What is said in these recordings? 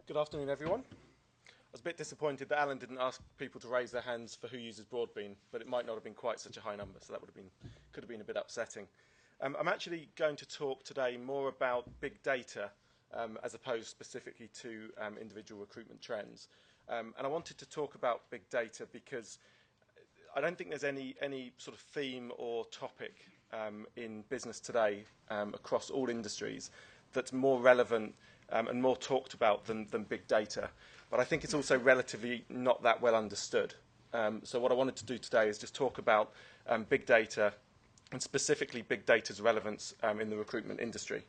Good afternoon, everyone. I was a bit disappointed that Alan didn't ask people to raise their hands for who uses Broadbean, but it might not have been quite such a high number, so that could have been a bit upsetting. I'm actually going to talk today more about big data as opposed specifically to individual recruitment trends. And I wanted to talk about big data because I don't think there's any sort of theme or topic in business today across all industries that's more relevant and more talked about than big data. But I think it's also relatively not that well understood. So what I wanted to do today is just talk about big data and specifically big data's relevance in the recruitment industry.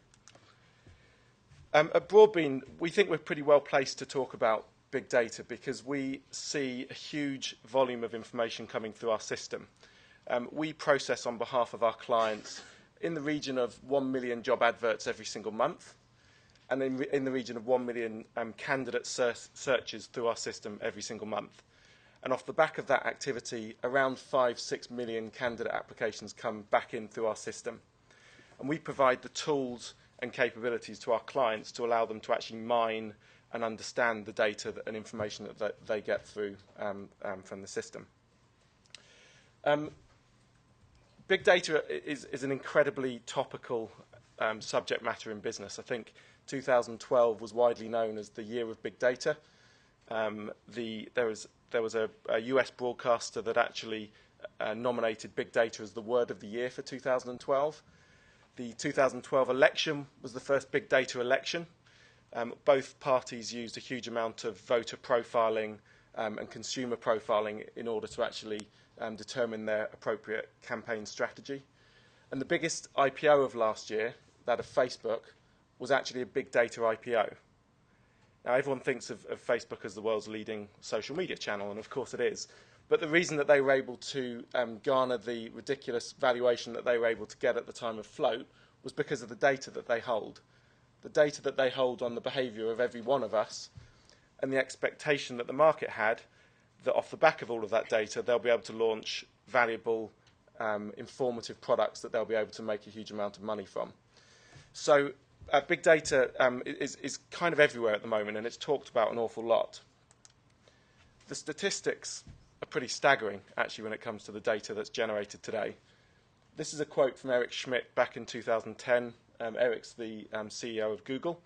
At Broadbean, we think we're pretty well placed to talk about big data because we see a huge volume of information coming through our system. We process on behalf of our clients in the region of 1 million job adverts every single month, and in the region of 1 million candidate searches through our system every single month. And off the back of that activity, around 5-6 million candidate applications come back in through our system. And we provide the tools and capabilities to our clients to allow them to actually mine and understand the data and information that they get through from the system. Big data is an incredibly topical subject matter in business. I think 2012 was widely known as the year of big data. There was a US broadcaster that actually nominated big data as the word of the year for 2012. The 2012 election was the first big data election. Both parties used a huge amount of voter profiling and consumer profiling in order to actually determine their appropriate campaign strategy. And the biggest IPO of last year, that of Facebook, was actually a big data IPO. Now, everyone thinks of Facebook as the world's leading social media channel, and of course it is. But the reason that they were able to garner the ridiculous valuation that they were able to get at the time of float was because of the data that they hold. The data that they hold on the behaviour of every one of us, and the expectation that the market had that off the back of all of that data, they'll be able to launch valuable, informative products that they'll be able to make a huge amount of money from. So big data is kind of everywhere at the moment, and it's talked about an awful lot. The statistics are pretty staggering, actually, when it comes to the data that's generated today. This is a quote from Eric Schmidt back in 2010. Eric's the CEO of Google.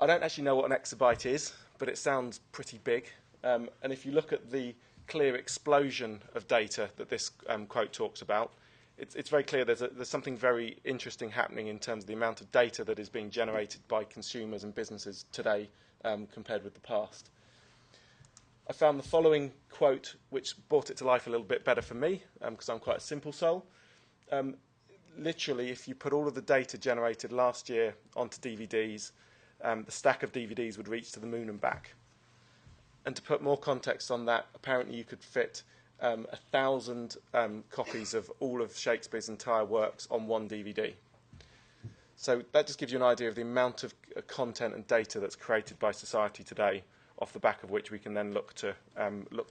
I don't actually know what an exabyte is, but it sounds pretty big. And if you look at the clear explosion of data that this quote talks about, it's very clear there's something very interesting happening in terms of the amount of data that is being generated by consumers and businesses today compared with the past. I found the following quote, which brought it to life a little bit better for me, because I'm quite a simple soul. Literally, if you put all of the data generated last year onto DVDs, the stack of DVDs would reach to the moon and back. And to put more context on that, apparently you could fit 1,000 copies of all of Shakespeare's entire works on one DVD. So that just gives you an idea of the amount of content and data that's created by society today, off the back of which we can then look to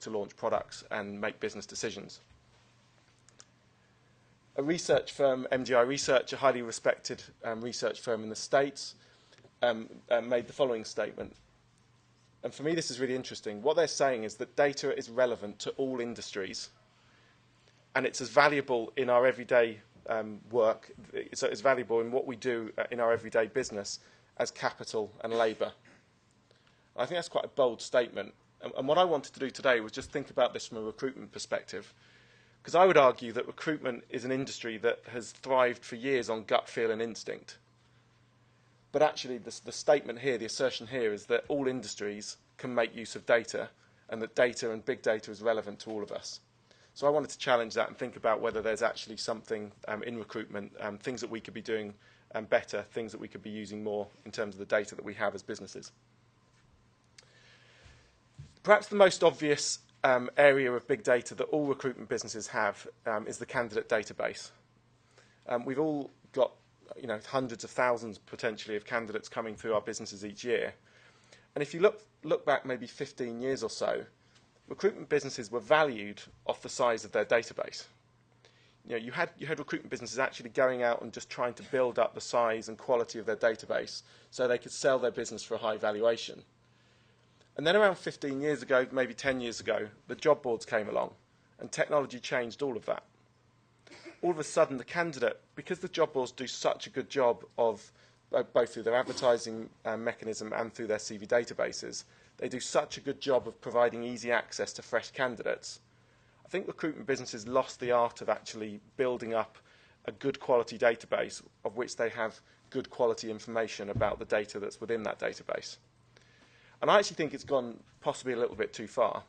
launch products and make business decisions. A research firm, MGI Research, a highly respected research firm in the States, made the following statement. And for me, this is really interesting. What they're saying is that data is relevant to all industries, and it's as valuable in our everyday work, so it's valuable in what we do in our everyday business as capital and labour. I think that's quite a bold statement. And what I wanted to do today was just think about this from a recruitment perspective, because I would argue that recruitment is an industry that has thrived for years on gut feel and instinct. But actually, the statement here, the assertion here, is that all industries can make use of data, and that data and big data is relevant to all of us. So I wanted to challenge that and think about whether there's actually something in recruitment, things that we could be doing better, things that we could be using more in terms of the data that we have as businesses. Perhaps the most obvious area of big data that all recruitment businesses have is the candidate database. We've all got hundreds of thousands potentially of candidates coming through our businesses each year. And if you look back maybe 15 years or so, recruitment businesses were valued off the size of their database. You had recruitment businesses actually going out and just trying to build up the size and quality of their database so they could sell their business for a high valuation. And then around 15 years ago, maybe 10 years ago, the job boards came along, and technology changed all of that. All of a sudden, the candidate, because the job boards do such a good job of, both through their advertising mechanism and through their CV databases, they do such a good job of providing easy access to fresh candidates. I think recruitment businesses lost the art of actually building up a good quality database of which they have good quality information about the data that's within that database. And I actually think it's gone possibly a little bit too far.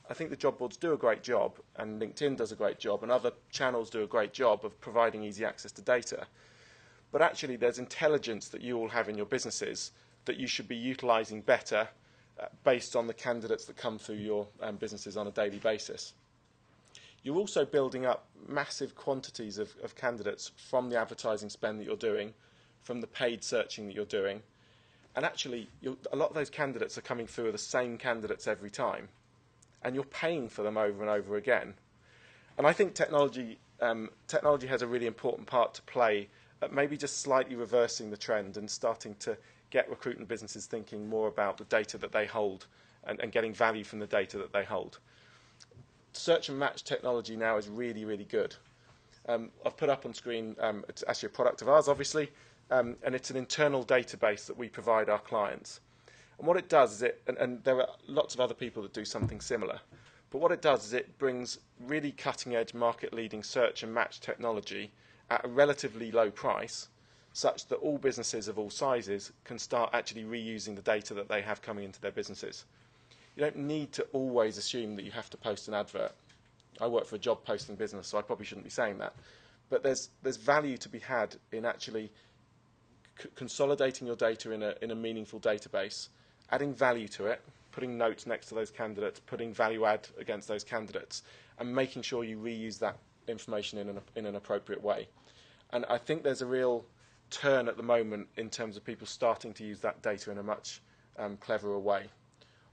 I think the job boards do a great job, and LinkedIn does a great job, and other channels do a great job of providing easy access to data. But actually, there's intelligence that you all have in your businesses that you should be utilising better based on the candidates that come through your businesses on a daily basis. You're also building up massive quantities of candidates from the advertising spend that you're doing, from the paid searching that you're doing. And actually, a lot of those candidates are coming through the same candidates every time. And you're paying for them over and over again. And I think technology has a really important part to play at maybe just slightly reversing the trend and starting to get recruitment businesses thinking more about the data that they hold and getting value from the data that they hold. Search and match technology now is really, really good. I've put up on screen, it's actually a product of ours, obviously, and it's an internal database that we provide our clients. And what it does is and there are lots of other people that do something similar, but what it does is it brings really cutting-edge, market-leading search and match technology at a relatively low price, such that all businesses of all sizes can start actually reusing the data that they have coming into their businesses. You don't need to always assume that you have to post an advert. I work for a job posting business, so I probably shouldn't be saying that. But there's value to be had in actually consolidating your data in a meaningful database, adding value to it, putting notes next to those candidates, putting value add against those candidates, and making sure you reuse that information in an appropriate way. And I think there's a real turn at the moment in terms of people starting to use that data in a much cleverer way.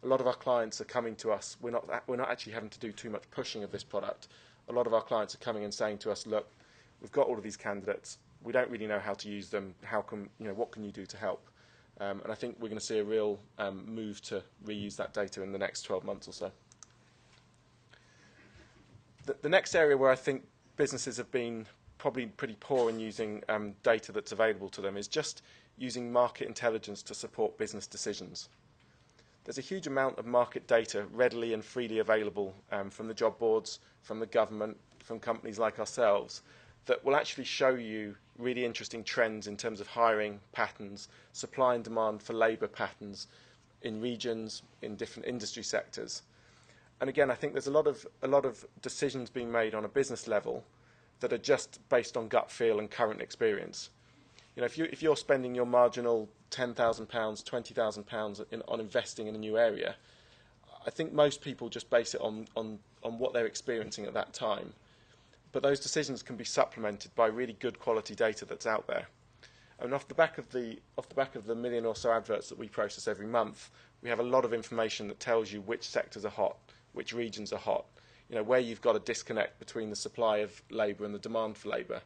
A lot of our clients are coming to us. We're not actually having to do too much pushing of this product. A lot of our clients are coming and saying to us, look, we've got all of these candidates. We don't really know how to use them. What can you do to help? And I think we're going to see a real move to reuse that data in the next 12 months or so. The next area where I think businesses have been probably pretty poor in using data that's available to them is just using market intelligence to support business decisions. There's a huge amount of market data readily and freely available from the job boards, from the government, from companies like ourselves, that will actually show you really interesting trends in terms of hiring patterns, supply and demand for labour patterns in regions, in different industry sectors. And again, I think there's a lot of decisions being made on a business level that are just based on gut feel and current experience. You know, if you're spending your marginal £10,000, £20,000 on investing in a new area, I think most people just base it on what they're experiencing at that time. But those decisions can be supplemented by really good quality data that's out there. And off the back of the million or so adverts that we process every month, we have a lot of information that tells you which sectors are hot, which regions are hot, you know, where you've got a disconnect between the supply of labour and the demand for labour,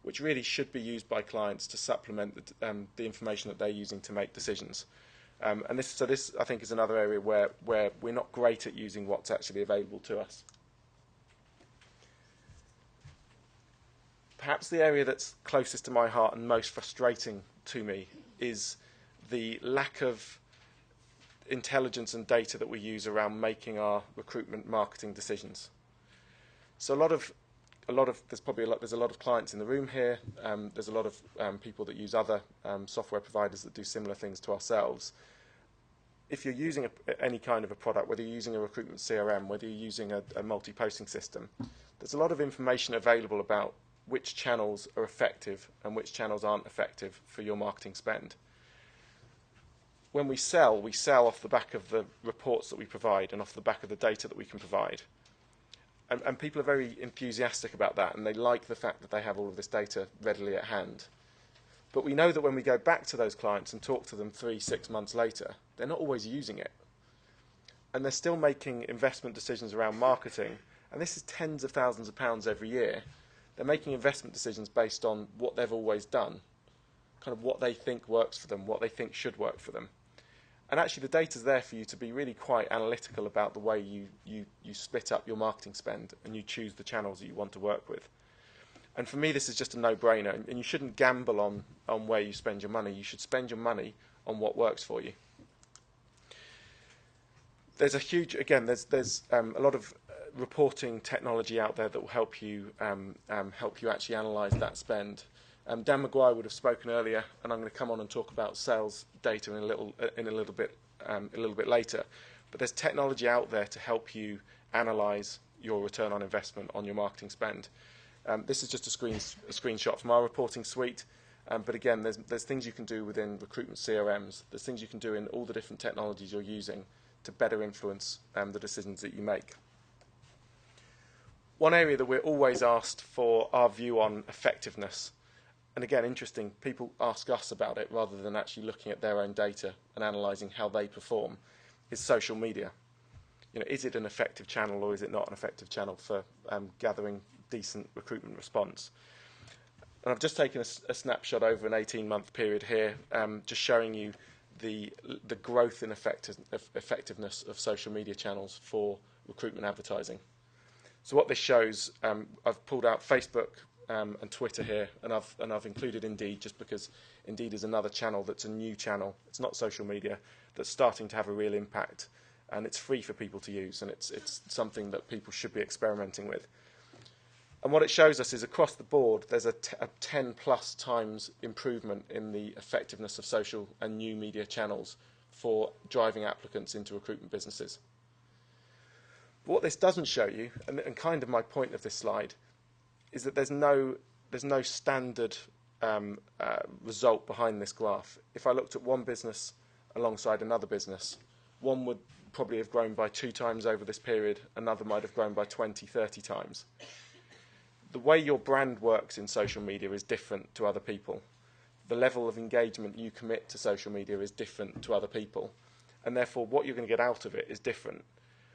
which really should be used by clients to supplement the information that they're using to make decisions. And this, I think, is another area where we're not great at using what's actually available to us. Perhaps the area that's closest to my heart and most frustrating to me is the lack of intelligence and data that we use around making our recruitment marketing decisions. So there's a lot of clients in the room here. There's a lot of people that use other software providers that do similar things to ourselves. If you're using any kind of a product, whether you're using a recruitment CRM, whether you're using a multi-posting system, there's a lot of information available about which channels are effective and which channels aren't effective for your marketing spend. When we sell off the back of the reports that we provide and off the back of the data that we can provide. And people are very enthusiastic about that, and they like the fact that they have all of this data readily at hand. But we know that when we go back to those clients and talk to them 3-6 months later, they're not always using it. And they're still making investment decisions around marketing, and this is tens of thousands of pounds every year. They're making investment decisions based on what they've always done, kind of what they think works for them, what they think should work for them. And actually, the data's there for you to be really quite analytical about the way you split up your marketing spend and you choose the channels that you want to work with. And for me, this is just a no-brainer. And you shouldn't gamble on where you spend your money. You should spend your money on what works for you. There's a huge, again, there's a lot of reporting technology out there that will help you actually analyse that spend. Dan Maguire would have spoken earlier, and I'm going to come on and talk about sales data in a little bit later. But there's technology out there to help you analyse your return on investment on your marketing spend. This is just a screenshot from our reporting suite. But again, there's things you can do within recruitment CRMs. There's things you can do in all the different technologies you're using to better influence the decisions that you make. One area that we're always asked for our view on effectiveness, and again, interesting, people ask us about it rather than actually looking at their own data and analysing how they perform, is social media. Is it an effective channel or is it not an effective channel for gathering decent recruitment response? And I've just taken a snapshot over an 18-month period here, just showing you the growth in effectiveness of social media channels for recruitment advertising. So what this shows, I've pulled out Facebook and Twitter here, and I've included Indeed just because Indeed is another channel that's a new channel. It's not social media, that's starting to have a real impact, and it's free for people to use, and it's something that people should be experimenting with. And what it shows us is across the board, there's a 10+ times improvement in the effectiveness of social and new media channels for driving applicants into recruitment businesses. But what this doesn't show you, and kind of my point of this slide, is that there's no standard result behind this graph. If I looked at one business alongside another business, one would probably have grown by 2 times over this period, another might have grown by 20, 30 times. The way your brand works in social media is different to other people. The level of engagement you commit to social media is different to other people, and therefore what you're going to get out of it is different.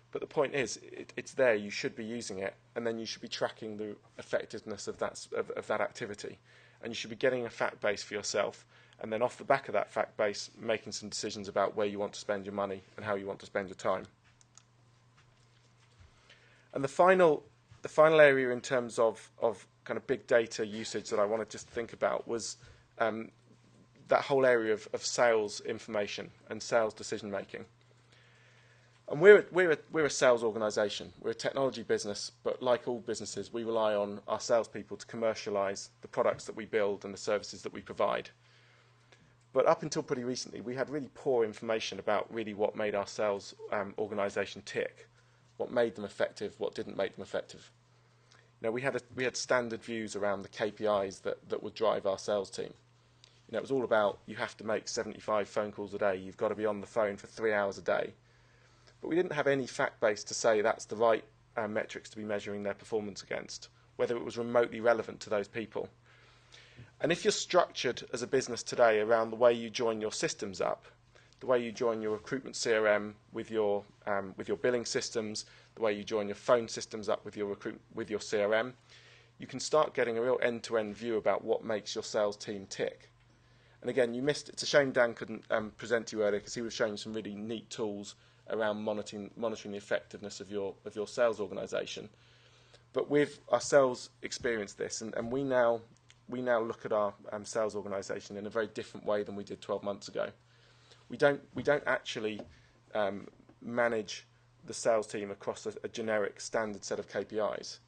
But the point is, it's there, you should be using it, and then you should be tracking the effectiveness of that activity. And you should be getting a fact base for yourself, and then off the back of that fact base, making some decisions about where you want to spend your money and how you want to spend your time. And the final area in terms of kind of big data usage that I want to just think about was that whole area of sales information and sales decision making. And we're a sales organisation. We're a technology business, but like all businesses, we rely on our salespeople to commercialise the products that we build and the services that we provide. But up until pretty recently, we had really poor information about really what made our sales organisation tick, what made them effective, what didn't make them effective. We had standard views around the KPIs that would drive our sales team. It was all about you have to make 75 phone calls a day. You've got to be on the phone for 3 hours a day. But we didn't have any fact base to say that's the right metrics to be measuring their performance against, whether it was remotely relevant to those people. And if you're structured as a business today around the way you join your systems up, the way you join your recruitment CRM with your billing systems, the way you join your phone systems up with your CRM, you can start getting a real end-to-end view about what makes your sales team tick. And again, you missed. It's a shame Dan couldn't present to you earlier because he was showing you some really neat tools around monitoring the effectiveness of your sales organisation. But we've ourselves experienced this, and we now look at our sales organisation in a very different way than we did 12 months ago. We don't actually manage the sales team across a generic standard set of KPIs.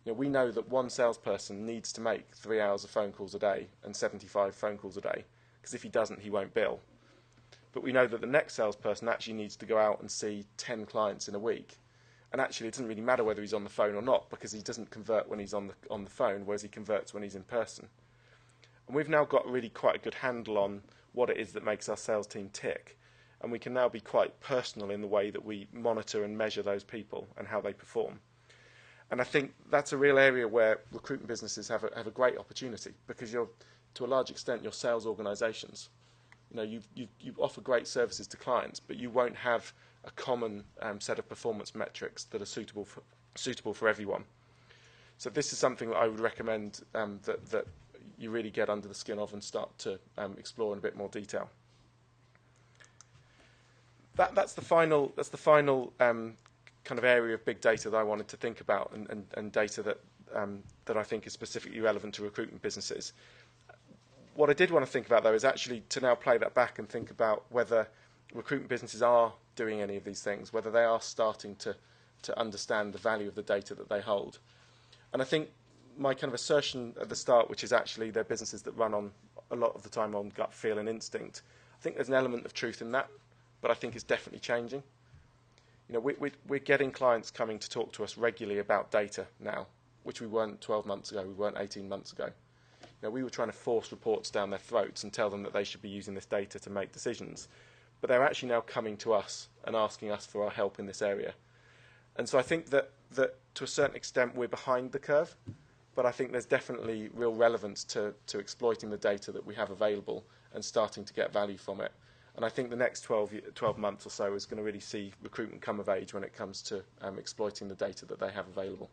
We know that one salesperson needs to make 3 hours of phone calls a day and 75 phone calls a day, because if he doesn't, he won't bill. But we know that the next salesperson actually needs to go out and see 10 clients in a week. And actually, it doesn't really matter whether he's on the phone or not, because he doesn't convert when he's on the phone, whereas he converts when he's in person. And we've now got really quite a good handle on what it is that makes our sales team tick. And we can now be quite personal in the way that we monitor and measure those people and how they perform. And I think that's a real area where recruitment businesses have a great opportunity, because you're, to a large extent, you're sales organisations. You offer great services to clients, but you won't have a common set of performance metrics that are suitable for everyone. So this is something that I would recommend that you really get under the skin of and start to explore in a bit more detail. that's the final kind of area of big data that I wanted to think about, and data that I think is specifically relevant to recruitment businesses. What I did want to think about, though, is actually to now play that back and think about whether recruitment businesses are doing any of these things, whether they are starting to understand the value of the data that they hold. And I think my kind of assertion at the start, which is actually they're businesses that run on a lot of the time on gut feel and instinct, I think there's an element of truth in that, but I think it's definitely changing. You know, we're getting clients coming to talk to us regularly about data now, which we weren't 12 months ago, we weren't 18 months ago. You know, we were trying to force reports down their throats and tell them that they should be using this data to make decisions. But they're actually now coming to us and asking us for our help in this area. And so I think that to a certain extent we're behind the curve, but I think there's definitely real relevance to exploiting the data that we have available and starting to get value from it. And I think the next 12 months or so is going to really see recruitment come of age when it comes to exploiting the data that they have available.